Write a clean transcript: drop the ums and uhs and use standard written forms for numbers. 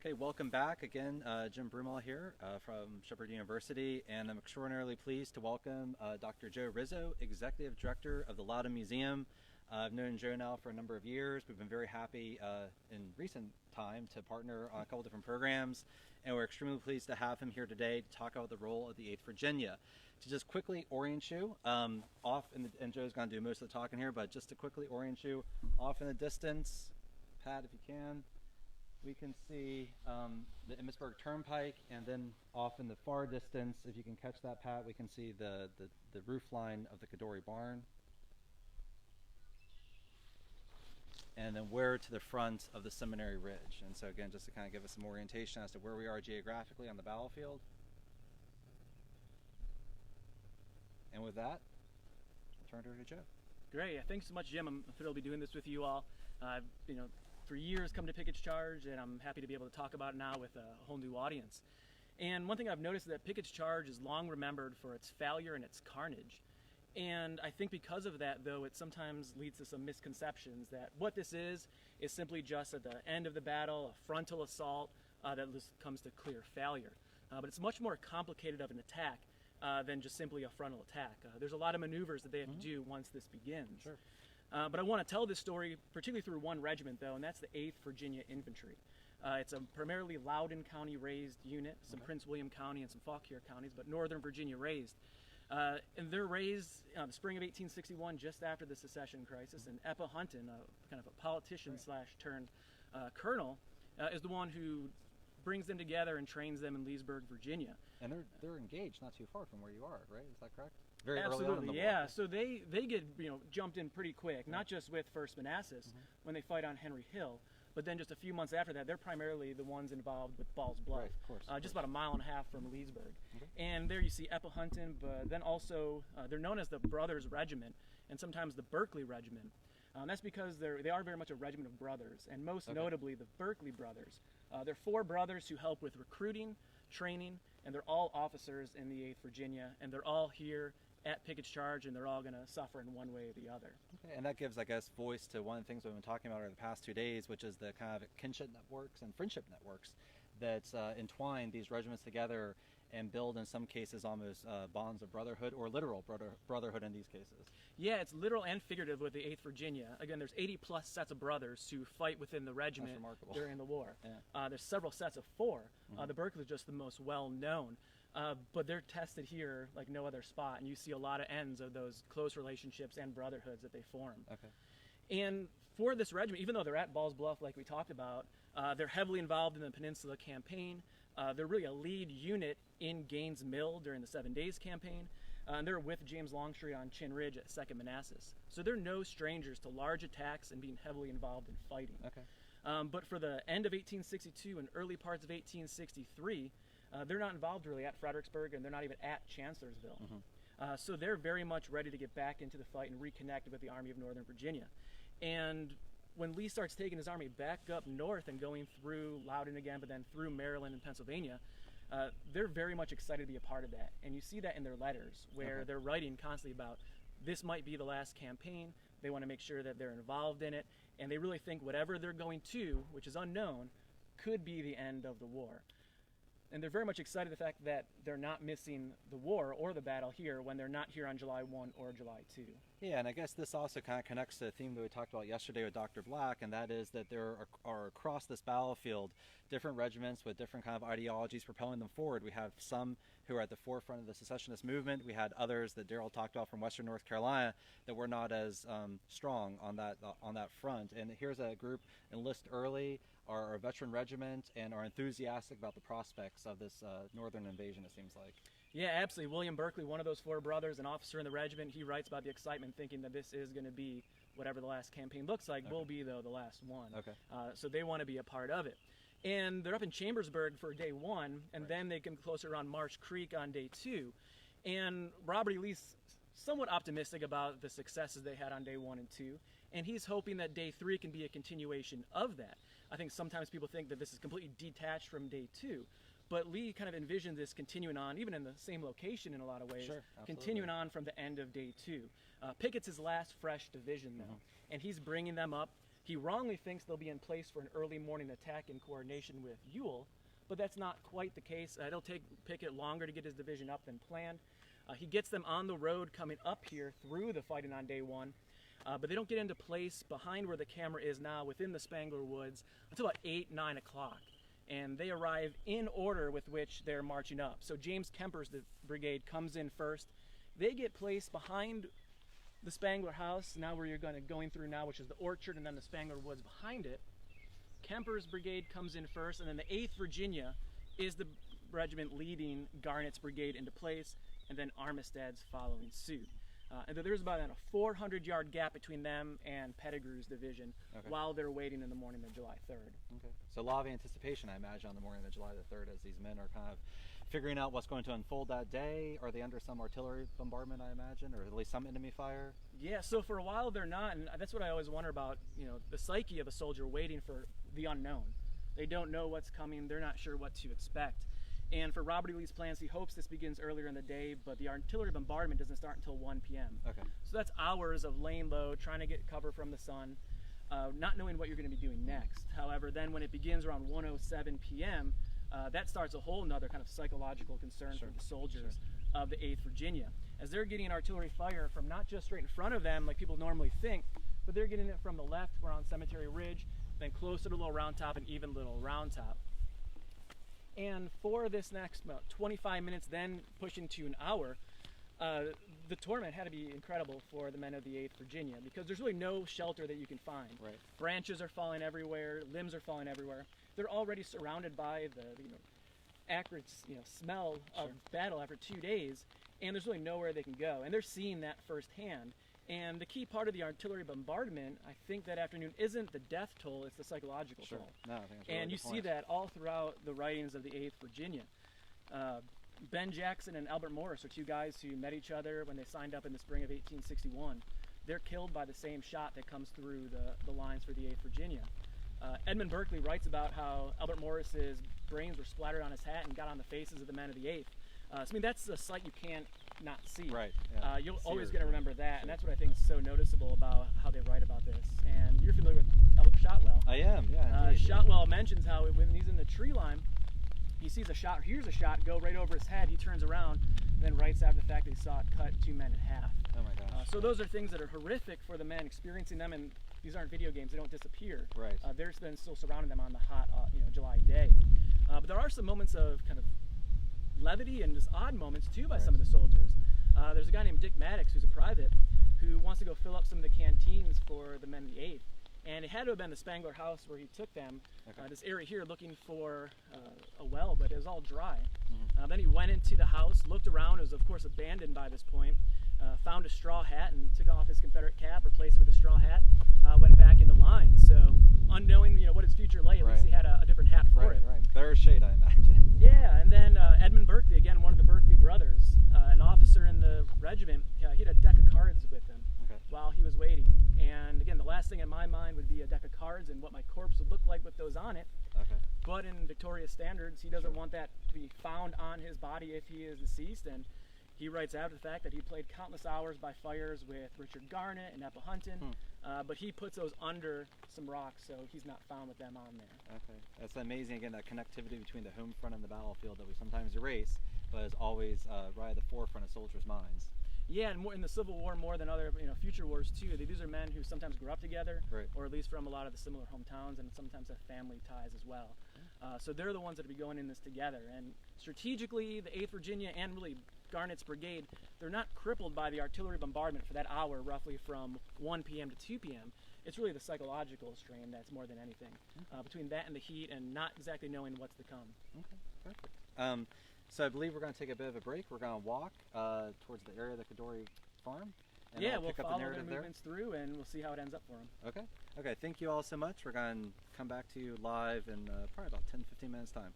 Okay, welcome back again. Jim Broomall here from Shepherd University, and I'm extraordinarily pleased to welcome Dr. Joe Rizzo, Executive Director of the Loudoun Museum. I've known Joe now for a number of years. We've been very happy in recent time to partner on a couple different programs, and we're extremely pleased to have him here today to talk about the role of the 8th Virginia. To just quickly orient you, and Joe's going to do most of the talking here, but just to quickly orient you, off in the distance, Pat, if you can, we can see the Gettysburg Turnpike, and then off in the far distance, if you can catch that, Pat, we can see the roof line of the Cadore Barn. And then we're to the front of the Seminary Ridge. And so again, just to kind of give us some orientation as to where we are geographically on the battlefield. And with that, I'll turn it over to Joe. Great, thanks so much, Jim. I'm thrilled to be doing this with you all. For years come to Pickett's Charge, and I'm happy to be able to talk about it now with a whole new audience. And one thing I've noticed is that Pickett's Charge is long remembered for its failure and its carnage. And I think because of that, though, it sometimes leads to some misconceptions that what this is simply just at the end of the battle, a frontal assault that comes to clear failure. But it's much more complicated of an attack than just simply a frontal attack. There's a lot of maneuvers that they have to do once this begins. Sure. But I want to tell this story particularly through one regiment, though, and that's the 8th Virginia Infantry. It's a primarily Loudoun County raised unit, some Prince William County and some Fauquier counties, but Northern Virginia raised. And they're raised the spring of 1861, just after the secession crisis, and Eppa Hunton, kind of a politician slash turned colonel, is the one who brings them together and trains them in Leesburg, Virginia. And they're engaged not too far from where you are, right? Is that correct? Very Absolutely, early on in the yeah. war. So they get jumped in pretty quick, not just with 1st Manassas when they fight on Henry Hill, but then just a few months after that, they're primarily the ones involved with Ball's Bluff, Right, of course. Just about a mile and a half from Leesburg. Okay. And there you see Eppa Hunton, but then also they're known as the Brothers Regiment and sometimes the Berkeley Regiment. That's because they are very much a regiment of brothers, and most notably the Berkeley brothers. They're 4 brothers who help with recruiting, training, and they're all officers in the 8th Virginia, and they're all here at Pickett's Charge, and they're all going to suffer in one way or the other. Okay, and that gives, I guess, voice to one of the things we've been talking about over the past 2 days, which is the kind of kinship networks and friendship networks that entwine these regiments together and build, in some cases, almost bonds of brotherhood, or literal brotherhood in these cases. Yeah, it's literal and figurative with the 8th Virginia. Again, there's 80-plus sets of brothers who fight within the regiment during the war. Yeah. There's several sets of 4. The Berkeley is just the most well-known. But they're tested here like no other spot, and you see a lot of ends of those close relationships and brotherhoods that they form. Okay. And for this regiment, even though they're at Ball's Bluff like we talked about, they're heavily involved in the Peninsula Campaign. They're really a lead unit in Gaines Mill during the 7 Days Campaign. And they're with James Longstreet on Chin Ridge at 2nd Manassas. So they're no strangers to large attacks and being heavily involved in fighting. Okay. But for the end of 1862 and early parts of 1863, they're not involved really at Fredericksburg, and they're not even at Chancellorsville. So they're very much ready to get back into the fight and reconnect with the Army of Northern Virginia. And when Lee starts taking his army back up north and going through Loudoun again, but then through Maryland and Pennsylvania, they're very much excited to be a part of that. And you see that in their letters, where they're writing constantly about this might be the last campaign. They want to make sure that they're involved in it, and they really think whatever they're going to, which is unknown, could be the end of the war. And they're very much excited the fact that they're not missing the war or the battle here when they're not here on July 1 or July 2. Yeah, and I guess this also kind of connects to the theme that we talked about yesterday with Dr. Black, and that is that there are across this battlefield different regiments with different kind of ideologies propelling them forward. We have some who are at the forefront of the secessionist movement. We had others that Daryl talked about from Western North Carolina that were not as strong on that front. And here's a group enlist early, are a veteran regiment, and are enthusiastic about the prospects of this northern invasion, it seems like. Yeah, absolutely. William Berkeley, one of those 4 brothers, an officer in the regiment, he writes about the excitement, thinking that this is going to be whatever the last campaign looks like, will be, though, the last one. Okay. So they want to be a part of it. And they're up in Chambersburg for day 1, and then they come closer around Marsh Creek on day 2. And Robert E. Lee's somewhat optimistic about the successes they had on day 1 and 2, and he's hoping that day 3 can be a continuation of that. I think sometimes people think that this is completely detached from day 2, but Lee kind of envisioned this continuing on, even in the same location in a lot of ways, continuing on from the end of day 2. Pickett's his last fresh division, though, and he's bringing them up He wrongly thinks they'll be in place for an early morning attack in coordination with Ewell, but that's not quite the case. It'll take Pickett longer to get his division up than planned. He gets them on the road coming up here through the fighting on day one, but they don't get into place behind where the camera is now within the Spangler Woods until about 8, 9 o'clock. And they arrive in order with which they're marching up. So James Kemper's brigade comes in first. They get placed behind the Spangler House, now where you're going through now, which is the orchard, and then the Spangler Woods behind it. Kemper's brigade comes in first, and then the 8th Virginia is the regiment leading Garnett's brigade into place, and then Armistead's following suit. And there's about a 400-yard gap between them and Pettigrew's division while they're waiting in the morning of July 3rd. Okay. So a lot of anticipation, I imagine, on the morning of July the 3rd as these men are kind of figuring out what's going to unfold that day. Are they under some artillery bombardment, I imagine, or at least some enemy fire? Yeah, so for a while they're not, and that's what I always wonder about, the psyche of a soldier waiting for the unknown. They don't know what's coming, they're not sure what to expect. And for Robert E. Lee's plans, he hopes this begins earlier in the day, but the artillery bombardment doesn't start until 1 p.m. Okay. So that's hours of laying low, trying to get cover from the sun, not knowing what you're going to be doing next. However, then when it begins around 1:07 p.m., that starts a whole nother kind of psychological concern for the soldiers of the 8th Virginia, as they're getting artillery fire from not just straight in front of them like people normally think, but they're getting it from the left. We're on Cemetery Ridge, then closer to Little Round Top and even Little Round Top. And for this next about 25 minutes, then pushing to an hour, the torment had to be incredible for the men of the 8th Virginia, because there's really no shelter that you can find. Right. Branches are falling everywhere, limbs are falling everywhere. They're already surrounded by the acrid smell of battle after 2 days, and there's really nowhere they can go. And they're seeing that firsthand. And the key part of the artillery bombardment, I think, that afternoon isn't the death toll, it's the psychological toll. No, I think that's a really and you good see point. that all throughout the writings of the 8th Virginia. Ben Jackson and Albert Morris are two guys who met each other when they signed up in the spring of 1861. They're killed by the same shot that comes through the lines for the 8th Virginia. Edmund Berkeley writes about how Albert Morris's brains were splattered on his hat and got on the faces of the men of the 8th. So I mean, that's a sight you can't not see. Right. Yeah. You'll always get to remember that, and that's what I think is so noticeable about how they write about this. And you're familiar with Albert Shotwell. I am, yeah. Indeed, Shotwell mentions how when he's in the tree line, he sees a shot, hears a shot go right over his head. He turns around, then writes after the fact that he saw it cut 2 men in half. Oh my gosh. So those are things that are horrific for the men experiencing them, and these aren't video games; they don't disappear. Right. They're then still surrounding them on the hot, July day. But there are some moments of kind of levity and just odd moments too by some of the soldiers. There's a guy named Dick Maddox, who's a private, who wants to go fill up some of the canteens for the men of the 8th. And it had to have been the Spangler House where he took them, this area here, looking for a well, but it was all dry. Then he went into the house, looked around, it was of course abandoned by this point, found a straw hat and took off his Confederate cap, replaced it with a straw hat, went back into line. So unknowing what his future lay, at least he had a different hat for it. Right, better shade, I imagine. Yeah, and then Edmund Berkeley, again, one of the Berkeley brothers, an officer in the regiment, he had a deck of cards with him while he was waiting. And again, the last thing in my mind would be a deck of cards and what my corpse would look like with those on it. But in Victoria's standards, he doesn't want that to be found on his body if he is deceased. And he writes after the fact that he played countless hours by fires with Richard Garnett and Epahunton, but he puts those under some rocks, so he's not found with them on there. Okay, that's amazing. Again, that connectivity between the home front and the battlefield that we sometimes erase, but is always right at the forefront of soldiers' minds. Yeah, and more in the Civil War more than other future wars too. These are men who sometimes grew up together, or at least from a lot of the similar hometowns, and sometimes have family ties as well. So they're the ones that will be going in this together. And strategically, the 8th Virginia and really Garnett's brigade, they're not crippled by the artillery bombardment for that hour, roughly from 1 p.m. to 2 p.m. It's really the psychological strain that's more than anything, between that and the heat and not exactly knowing what's to come. Okay, perfect. So I believe we're going to take a bit of a break. We're going to walk towards the area of the Kadori farm. And we'll follow their movements through, and we'll see how it ends up for them. Okay. Thank you all so much. We're going to come back to you live in probably about 10-15 minutes time.